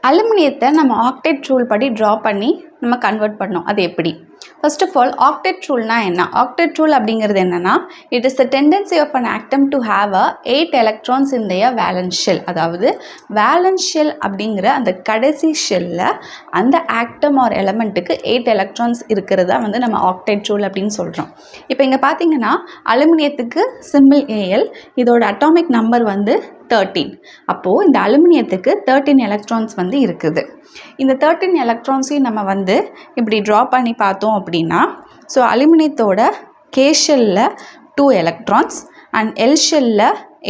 அலுமினியத்தை நம்ம octet rule படி draw பண்ணி நம்ம கன்வெர்ட் பண்ணோம். அது எப்படி? ஃபர்ஸ்ட் ஆஃப் ஆல், ஆக்டேட் ரூல்னா என்ன? ஆக்டேட் ரூல் அப்படிங்கிறது என்னன்னா, it is the tendency of an atom to have 8 electrons in their valence shell. அதாவது வேலன்ஸ் ஷெல் அப்படிங்கிற அந்த கடைசி ஷெல்ல அந்த ஆட்டம் ஆர் எலமெண்ட்டுக்கு 8 எலக்ட்ரான்ஸ் இருக்கிறதா வந்து நம்ம ஆக்டேட் ரூல் அப்படின்னு சொல்கிறோம். இப்போ இங்கே பார்த்தீங்கன்னா அலுமினியத்துக்கு சிம்பிள் AL, இதோட அட்டாமிக் நம்பர் வந்து 13. அப்போது இந்த அலுமினியத்துக்கு 13 எலக்ட்ரான்ஸ் வந்து இருக்குது. இந்த 13 எலக்ட்ரான்ஸையும் நம்ம வந்து இப்படி ட்ரா பண்ணி பார்த்தோம் அப்படின்னா, ஸோ அலுமினியத்தோட K ஷெல்லில் 2 எலக்ட்ரான்ஸ் அண்ட் L ஷெல்லில்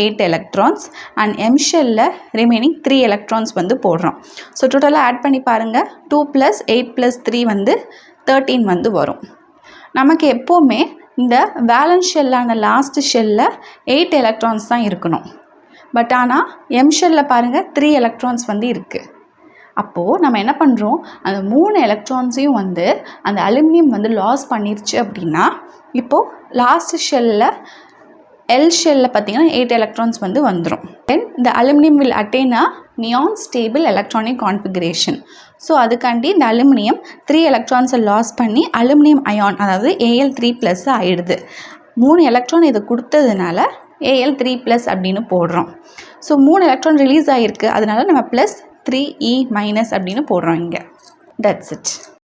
8 எலக்ட்ரான்ஸ் அண்ட் M ஷெல்லில் ரிமைனிங் 3 எலக்ட்ரான்ஸ் வந்து போடுறோம். ஸோ டோட்டலாக ஆட் பண்ணி பாருங்கள், 2 + 8 + 3 வந்து 13 வந்து வரும். நமக்கு எப்போவுமே இந்த வேலன்ஸ் ஷெல்லான லாஸ்ட் ஷெல்லில் 8 எலக்ட்ரான்ஸ் தான் இருக்கணும். பட் ஆனால் M ஷெல்லில் பாருங்கள் 3 எலக்ட்ரான்ஸ் வந்து இருக்குது. அப்போது நம்ம என்ன பண்ணுறோம், அந்த 3 எலக்ட்ரான்ஸையும் வந்து அந்த அலுமினியம் வந்து லாஸ் பண்ணிருச்சு அப்படின்னா, இப்போது லாஸ்ட் ஷெல்லில் L ஷெல்லில் பார்த்திங்கன்னா 8 எலக்ட்ரான்ஸ் வந்து வந்துடும். தென் இந்த aluminium will attain a neon stable electronic configuration. So அதுக்காண்டி இந்த அலுமினியம் 3 எலக்ட்ரான்ஸை லாஸ் பண்ணி அலுமினியம் அயான், அதாவது Al3+ ஆகிடுது. 3 எலக்ட்ரான் இதை கொடுத்ததுனால Al3+ அப்படின்னு போடுறோம். ஸோ 3 எலக்ட்ரான் ரிலீஸ் ஆகிருக்கு, அதனால நம்ம +3E- அப்படின்னு போடுறோம் இங்கே. That's it.